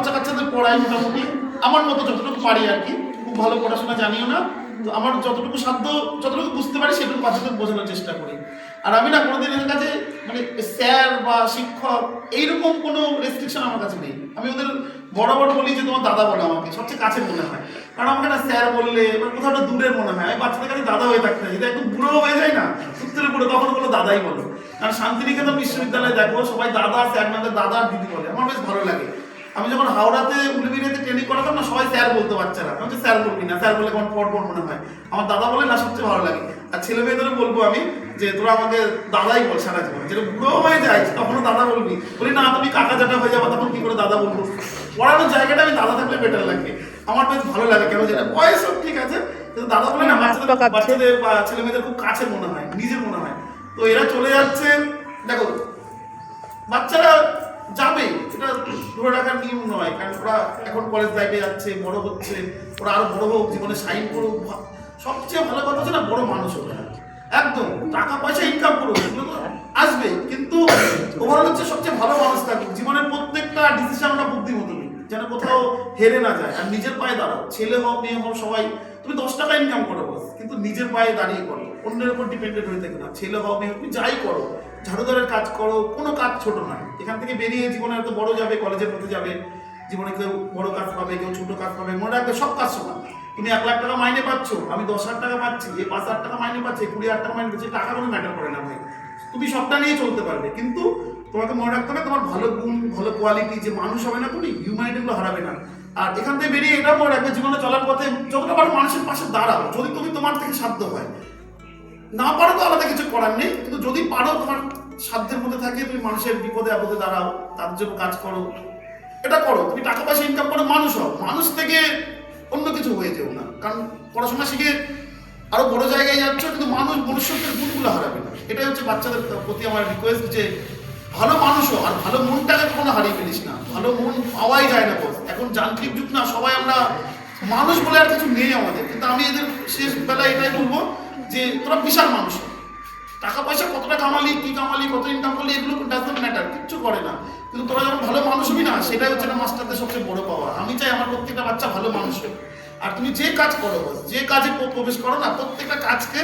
বাচ্চা কাচ্চাদের পড়াই মোটামুটি আমার মতো যতটুকু পারি আর কি, খুব ভালো পড়াশোনা জানিও না, তো আমার যতটুকু সাধ্য যতটুকু বুঝতে পারি সেটুকু বাচ্চাদের বোঝানোর চেষ্টা করি। আর আমি না কোনোদিন এদের কাছে মানে স্যার বা শিক্ষক এইরকম কোনো রেস্ট্রিকশন আমার কাছে নেই। আমি ওদের বরাবর বলি যে তোমার দাদা বলো, আমাকে সবচেয়ে কাছের মনে হয়। কারণ আমাকে না স্যার বললে এবার কোথাও একটা দূরের মনে হয়। আমি বাচ্চাদের কাছে দাদা হয়ে থাকতে যদি একদম বুড়ো হয়ে যায় না, সত্যি বুড়ো, তখন বলো দাদাই বলো। কারণ শান্তিনিকেতন বিশ্ববিদ্যালয়ে দেখো সবাই দাদা স্যার নামে দাদা আর দিদি বলে, আমার বেশ ভালো লাগে। আমি যখন হাওড়াতে উলুবেড়িয়াতে ট্রেনিং করাতাম না, সবাই স্যার বলতো বাচ্চারা, আমি হচ্ছে স্যার বলবি না, স্যার বলে কেমন পরপর মনে হয়। আমার দাদা বলে না সবচেয়ে ভালো লাগে। আর ছেলে মেয়েদেরও বলবো আমি যে তোরা আমাকে দাদাই বল সারা জীবন, যেটা বুড়ো হয়ে যায় তখনও দাদা বলবি। বলি না তুমি কাকা জাটা হয়ে যাবো, তখন কি করে দাদা বলবো। পড়ানোর জায়গাটা আমি দাদা থাকলে বেটার লাগে, আমার বেশ ভালো লাগে। কেন যেটা বয়স সব ঠিক আছে, কিন্তু দাদা বলে না বাচ্চাদের বা ছেলে মেয়েদের খুব কাছে মনে হয়, নিজের মনে হয়। তো এরা চলে যাচ্ছে, দেখো বাচ্চারা যাবে, এটা ধরে রাখার নিয়ম নয়। কারণ ওরা এখন কলেজ লাইফে যাচ্ছে, বড় হচ্ছে, ওরা আরো বড় হোক, জীবনে সাইন করুক। সবচেয়ে ভালো কথা হচ্ছে না বড় মানুষ হবে, একদম টাকা পয়সা ইনকাম করুক, এগুলো তো আসবে, কিন্তু ওভারঅল হচ্ছে সবচেয়ে ভালো মানুষ থাকুক। জীবনের প্রত্যেকটা ডিসিশন ওরা বুদ্ধিমতো নিক, যেন কোথাও হেরে না যায়। আর নিজের পায়ে দাঁড়াও, ছেলে হোক মেয়ে হোক সবাই। তুমি 10 টাকা ইনকাম করো বস, কিন্তু নিজের পায়ে দাঁড়িয়ে করো, অন্যের উপর ডিপেন্ডেন্ট হয়ে থাকে না। ছেলে হোক মেয়ে হোক, তুমি যাই করো, ঝাড়ুদারের কাজ করো, কোনো কাজ ছোট নয়। এখান থেকে বেরিয়ে জীবনে এত বড় যাবে, কলেজের মধ্যে যাবে, জীবনে কেউ বড় কাজ পাবে, কেউ ছোট কাজ পাবে। মনে রাখবে সব কাজ সমান। তুমি 1 লাখ টাকা মাইনে পাচ্ছ, আমি 10,000 টাকা পাচ্ছি, এ 5,000 টাকা মাইনে পাচ্ছে, 20,000 টাকা মাইনে পাচ্ছে, টাকা কোনো ম্যাটার করে না ভাই। তুমি সবটা নিয়ে চলতে পারবে, কিন্তু তোমাকে মনে রাখতে হবে তোমার ভালো গুণ, ভালো কোয়ালিটি, যে মানুষ হবে না তুমি, হিউম্যানিটিগুলো হারাবে না। আর এখান থেকে বেরিয়ে এটা মনে রাখবে, জীবনে চলার পথে যতটা পারো মানুষের পাশে দাঁড়াও, যদি তুমি তোমার থেকে সাধ্য হয়। না পারো তো আলাদা কিছু করার নেই, কিন্তু যদি পারো তোমার সাধ্যের মধ্যে থাকে, তুমি মানুষের বিপদে আপদে দাঁড়াও, তার জন্য কাজ করো, এটা করো। তুমি টাকা পয়সা ইনকাম করো, মানুষ হও, মানুষ থেকে অন্য কিছু হয়ে যেও না। কারণ পড়াশোনা শিখে আরো বড় জায়গায় যাচ্ছ, কিন্তু মানুষ মনুষ্যত্বের গুণগুলো হারাবে না। এটাই হচ্ছে বাচ্চাদের প্রতি আমার রিকোয়েস্ট, যে ভালো মানুষ হও, আর ভালো মনটাকে কখনো হারিয়ে ফেলিস না। ভালো মন পাওয়াই যায় না বস, এখন যান্ত্রিক যুগ না, সবাই আমরা মানুষ বলে আর কিছু নেই আমাদের। কিন্তু আমি এদের শেষ বেলায় এটাই বলবো যে তোরা বিশাল মানুষ। টাকা পয়সা কতটা কামালি, কি কামালি, কত ইনকাম করলি, এগুলো ডাজন্ট ম্যাটার, কিচ্ছু করে না। কিন্তু তোরা যখন ভালো মানুষ হবি না, সেটাই হচ্ছে না মাস্টারদের সবচেয়ে বড় পাওয়া। আমি চাই আমার প্রত্যেকটা বাচ্চা ভালো মানুষ হোক। আর তুমি যে কাজ করো, যে কাজে প্রবেশ করো না, প্রত্যেকটা কাজকে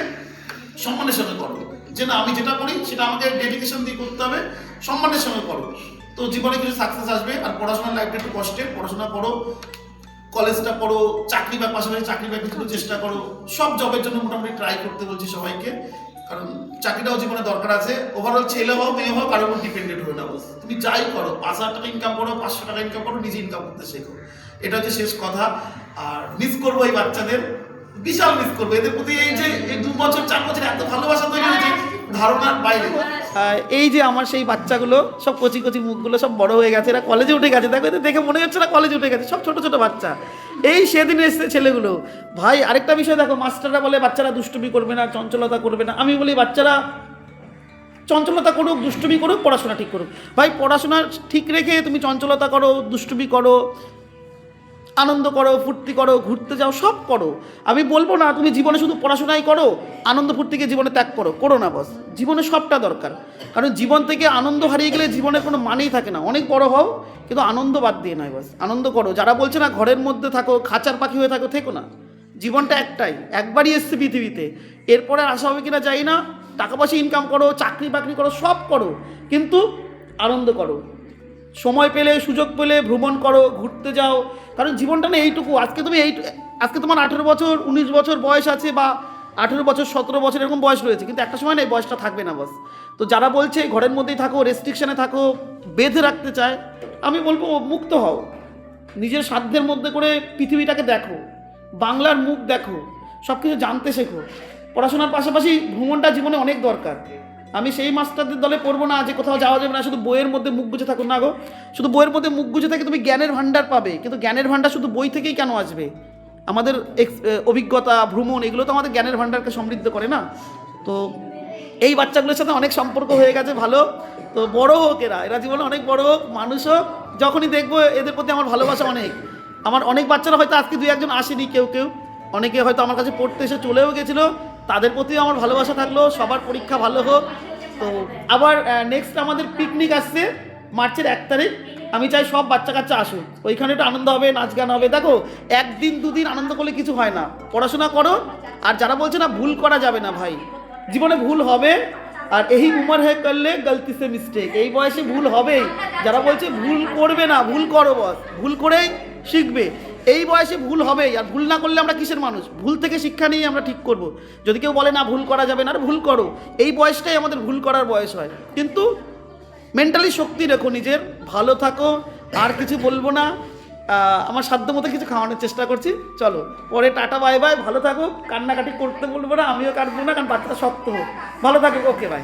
সম্মানের সঙ্গে করো। যে না আমি যেটা করি সেটা আমাকে ডেডিকেশন দিয়ে করতে হবে, সম্মানের সঙ্গে করো, তো জীবনে কিছু সাকসেস আসবে। আর পড়াশোনার লাইফটা একটু কষ্টের, পড়াশোনা করো, কলেজটা পড়ো, চাকরি বা পাশাপাশি চাকরি বাকরির জন্য চেষ্টা করো। সব জবের জন্য মোটামুটি ট্রাই করতে বলছি সবাইকে, কারণ চাকরিটাও জীবনে দরকার আছে। ওভারঅল ছেলে হোক মেয়ে হোক কারোর উপর ডিপেন্ডেন্ট হয়ে না বস। তুমি যাই করো, 5,000 টাকা ইনকাম করো, 500 টাকা ইনকাম করো, নিজে ইনকাম করতে শেখো। এটা হচ্ছে শেষ কথা। আর মিস করবো এই বাচ্চাদের, বিশাল মিস করবো এদের প্রতি। এই যে এই 2 বছর 4 বছর এত ভালোবাসা তৈরি হয়েছে, ধারণার বাইরে। এই যে আমার সেই বাচ্চাগুলো সব কচি কচি মুখগুলো সব বড় হয়ে গেছে, এরা কলেজে উঠে গেছে। দেখো এদের দেখে মনে হচ্ছে না কলেজে উঠে গেছে, সব ছোট ছোট বাচ্চা। এই সেদিন এসছে ছেলেগুলো। ভাই আরেকটা বিষয় দেখো, মাস্টাররা বলে বাচ্চারা দুষ্টুমি করবে না, চঞ্চলতা করবে না। আমি বলি বাচ্চারা চঞ্চলতা করুক, দুষ্টুমি করুক, পড়াশোনা ঠিক করুক। ভাই পড়াশোনা ঠিক রেখে তুমি চঞ্চলতা করো, দুষ্টুমি করো, আনন্দ করো, ফুর্তি করো, ঘুরতে যাও, সব করো। আমি বলবো না তুমি জীবনে শুধু পড়াশোনাই করো, আনন্দ ফুর্তিকে জীবনে ত্যাগ করো না বস। জীবনে সবটা দরকার, কারণ জীবন থেকে আনন্দ হারিয়ে গেলে জীবনের কোনো মানেই থাকে না। অনেক বড় হও, কিন্তু আনন্দ বাদ দিয়ে নয় বস, আনন্দ করো। যারা বলছে না ঘরের মধ্যে থাকো, খাঁচার পাখি হয়ে থাকো, থেকো না। জীবনটা একটাই, একবারই এসছে পৃথিবীতে, এরপরে আসা হবে কিনা যাই না। টাকা পয়সা ইনকাম করো, চাকরি বাকরি করো, সব করো, কিন্তু আনন্দ করো। সময় পেলে, সুযোগ পেলে ভ্রমণ করো, ঘুরতে যাও। কারণ জীবনটা না এইটুকু। আজকে তোমার 18 বছর 19 বছর বয়স আছে, বা 18 বছর 17 বছর এরকম বয়স রয়েছে, কিন্তু একটা সময় না এই বয়সটা থাকবে না বস। তো যারা বলছে ঘরের মধ্যেই থাকো, রেস্ট্রিকশানে থাকো, বেঁধে রাখতে চায়, আমি বলবো মুক্ত হও, নিজের সাধ্যের মধ্যে করে পৃথিবীটাকে দেখো, বাংলার মুখ দেখো, সব কিছু জানতে শেখো। পড়াশোনার পাশাপাশি ভ্রমণটা জীবনে অনেক দরকার। আমি সেই মাস্টারদের দলে পড়বো না যে কোথাও যাওয়া যাবে না, শুধু বইয়ের মধ্যে মুখ গুজে থাকুন না গো। শুধু বইয়ের মধ্যে মুখ গুজে থাকে তুমি জ্ঞানের ভাণ্ডার পাবে, কিন্তু জ্ঞানের ভাণ্ডার শুধু বই থেকেই কেন আসবে? আমাদের অভিজ্ঞতা, ভ্রমণ, এগুলো তো আমাদের জ্ঞানের ভাণ্ডারকে সমৃদ্ধ করে না। তো এই বাচ্চাগুলোর সাথে অনেক সম্পর্ক হয়ে গেছে ভালো। তো বড় হোক, এরা জীবনে অনেক বড় হোক, মানুষ হোক। যখনই দেখবো এদের প্রতি আমার ভালোবাসা অনেক। আমার অনেক বাচ্চারা হয়তো আজকে 2-1 আসেনি, কেউ অনেকে হয়তো আমার কাছে পড়তে এসে চলেও গেছিলো, তাদের প্রতিও আমার ভালোবাসা থাকলো। সবার পরীক্ষা ভালো হোক। তো আবার নেক্সট আমাদের পিকনিক আসছে, মার্চের 1 তারিখ আমি চাই সব বাচ্চা কাচ্চা আসুক, ওইখানে একটু আনন্দ হবে, নাচ গান হবে। দেখো, একদিন দুদিন আনন্দ করলে কিছু হয় না, পড়াশোনা করো। আর যারা বলছে না ভুল করা যাবে না, ভাই জীবনে ভুল হবে। আর এই উমর হে করলে গলতি সে মিস্টেক, এই বয়সে ভুল হবেই। যারা বলছে ভুল করবে না, ভুল করো বস, ভুল করেই শিখবে। এই বয়সে ভুল হবেই, আর ভুল না করলে আমরা কিসের মানুষ? ভুল থেকে শিক্ষা নিয়ে আমরা ঠিক করব। যদি কেউ বলে না ভুল করা যাবে না, আর ভুল করো, এই বয়সটাই আমাদের ভুল করার বয়স হয়। কিন্তু মেন্টালি শক্তি রেখো নিজের, ভালো থাকো। আর কিছু বলবো না, আমার সাধ্য মতো কিছু খাওয়ানোর চেষ্টা করছি। চলো পরে টাটা বাই বাই, ভালো থাকো। কান্নাকাটি করতে বলবো না, আমিও কাটবো না, কারণ বাচ্চাটা শক্ত হোক। ভালো থাকো, ওকে বাই।